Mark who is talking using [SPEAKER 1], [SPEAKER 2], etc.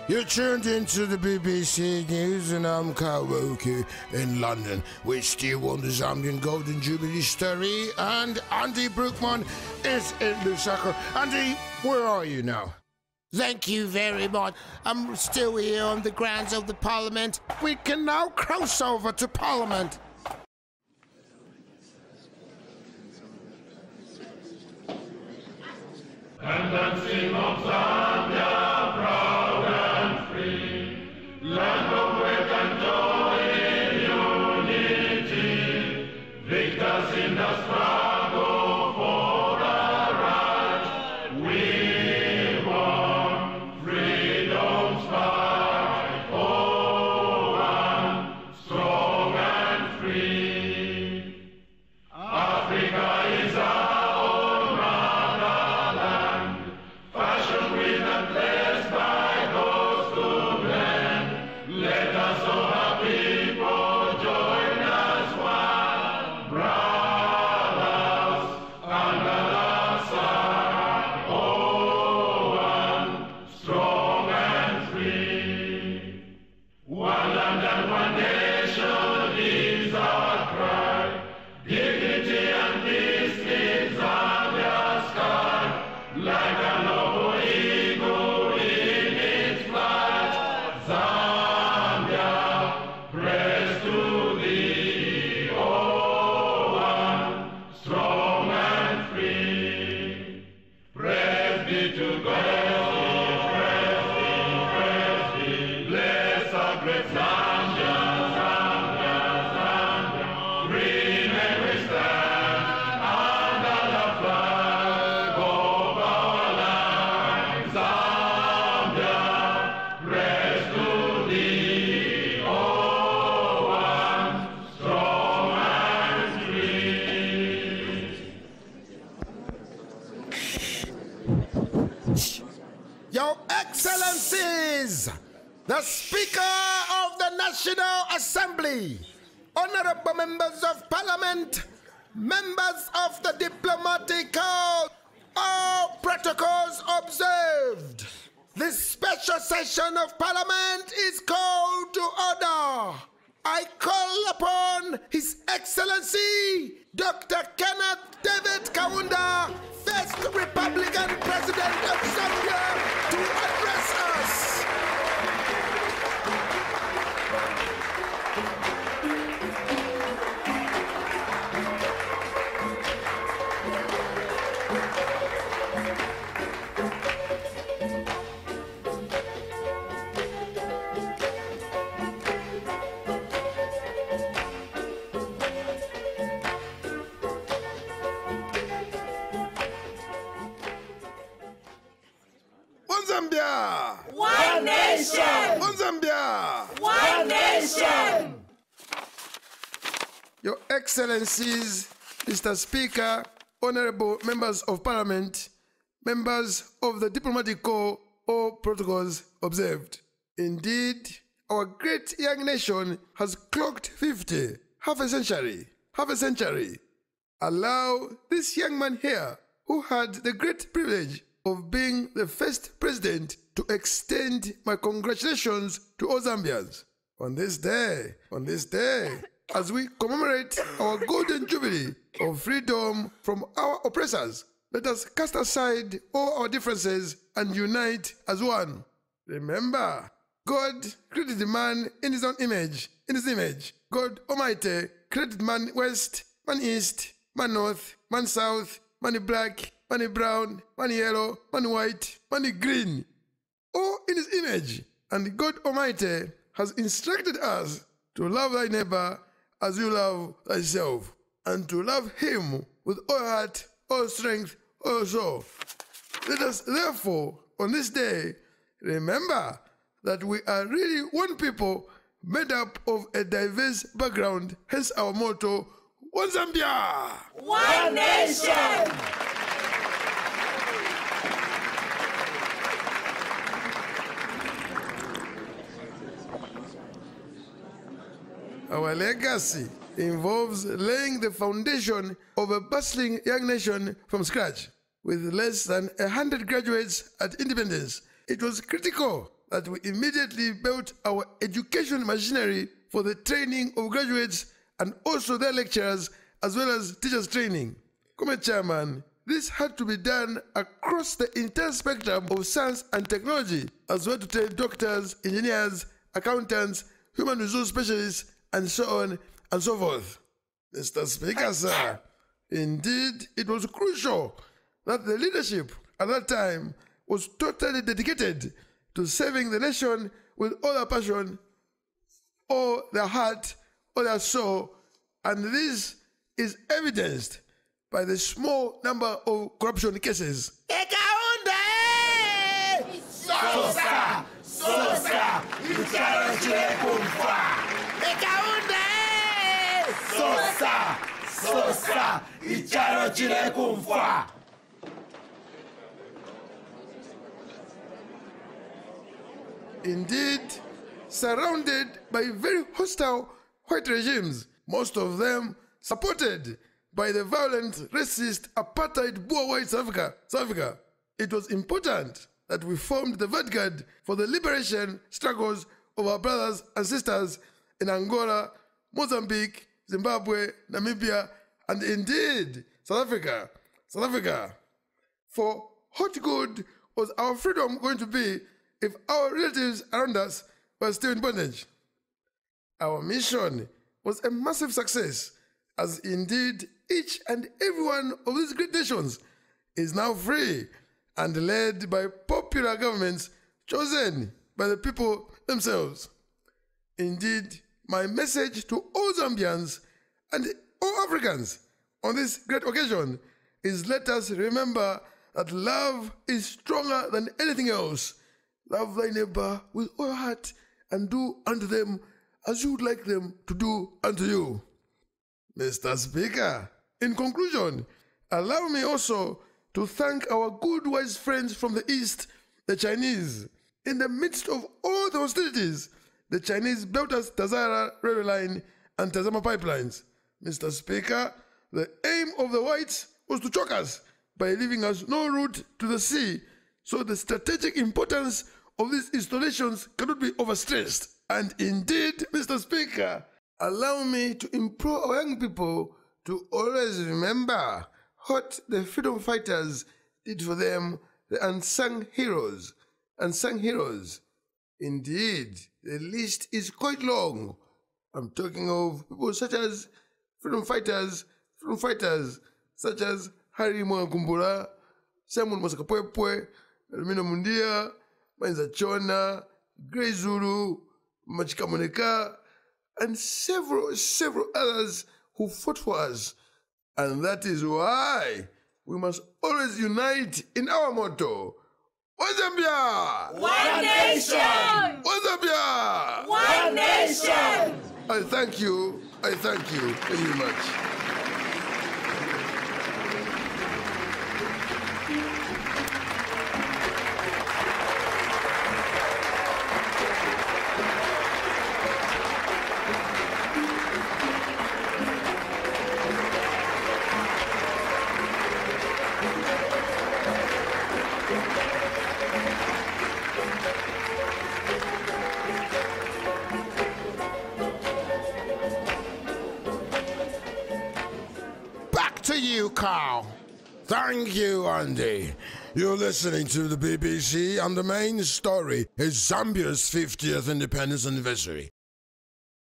[SPEAKER 1] You're tuned into the BBC News and I'm Karaoke in London with Steve won the Zambian Golden Jubilee story and Andy Brookman is in Tiseke. Andy, where are you now?
[SPEAKER 2] Thank you very much. I'm still here on the grounds of the Parliament.
[SPEAKER 1] We can now cross over to Parliament.
[SPEAKER 3] And dancing of Zambia, proud and free, land of wealth and joy in unity, victors in the struggle for the right. We won freedom's fight, oh, one, strong and free. Africa is our
[SPEAKER 1] Your Excellencies, the Speaker of the National Assembly, honorable members of Parliament, members of the diplomatic corps, all protocols observed. This special session of Parliament is called to order. I call upon His Excellency, Dr. Kenneth David Kaunda, first Republican President of Zambia, to address us. Zambia!
[SPEAKER 4] One nation!
[SPEAKER 1] One Zambia!
[SPEAKER 4] One nation!
[SPEAKER 1] Your Excellencies, Mr. Speaker, honorable members of Parliament, members of the diplomatic corps, all protocols observed. Indeed, our great young nation has clocked 50, half a century. Allow this young man here, who had the great privilege of being the first president, to extend my congratulations to all Zambians. On this day, as we commemorate our Golden Jubilee of freedom from our oppressors, let us cast aside all our differences and unite as one. Remember, God created man in his own image, God Almighty created man west, man east, man north, man south, man black, man brown, man yellow, man white, man green, all in his image. And God Almighty has instructed us to love thy neighbor as you love thyself, and to love him with all heart, all strength, all soul. Let us therefore, on this day, remember that we are really one people made up of a diverse background, hence our motto, One Zambia!
[SPEAKER 4] One nation!
[SPEAKER 1] Our legacy involves laying the foundation of a bustling young nation from scratch. With less than 100 graduates at independence, it was critical that we immediately built our education machinery for the training of graduates and also their lecturers, as well as teachers' training. Come Chairman, this had to be done across the entire spectrum of science and technology, as well to train doctors, engineers, accountants, human resource specialists, and so on and so forth. Mr. Speaker, sir, indeed, it was crucial that the leadership at that time was totally dedicated to serving the nation with all their passion, all their heart, all their soul, and this is evidenced by the small number of corruption cases.
[SPEAKER 4] Sosa, icharo chile kumfa. Sosa, icharo chile kumfa.
[SPEAKER 1] Indeed, surrounded by very hostile white regimes, most of them supported by the violent, racist, apartheid Boer white South Africa. It was important that we formed the vanguard for the liberation struggles of our brothers and sisters in Angola, Mozambique, Zimbabwe, Namibia, and indeed South Africa. For what good was our freedom going to be if our relatives around us were still in bondage? Our mission was a massive success, as indeed each and every one of these great nations is now free and led by popular governments chosen by the people themselves. Indeed, my message to all Zambians and all Africans on this great occasion is, let us remember that love is stronger than anything else. Love thy neighbor with all your heart and do unto them as you would like them to do unto you. Mr. Speaker, in conclusion, allow me also to thank our good wise friends from the East, the Chinese. In the midst of all the hostilities, the Chinese built us Tazara railway line and Tazama pipelines. Mr. Speaker, the aim of the whites was to choke us by leaving us no route to the sea, so the strategic importance of these installations cannot be overstressed. And indeed, Mr. Speaker, allow me to implore our young people to always remember what the freedom fighters did for them, the unsung heroes. Indeed, the list is quite long. I'm talking of people such as freedom fighters such as Harry Mwangumbura, Simon Mosakapwepwe, Lumino Mundia, Mainza Chona, Grey Zulu, Machika Moneka, and several others who fought for us. And that is why we must always unite in our motto, One Zambia!
[SPEAKER 4] One nation!
[SPEAKER 1] One Zambia!
[SPEAKER 4] One nation!
[SPEAKER 1] I thank you. Thank you very much.
[SPEAKER 2] To you, Carl.
[SPEAKER 5] Thank you, Andy. You're listening to the BBC, and the main story is Zambia's 50th independence anniversary.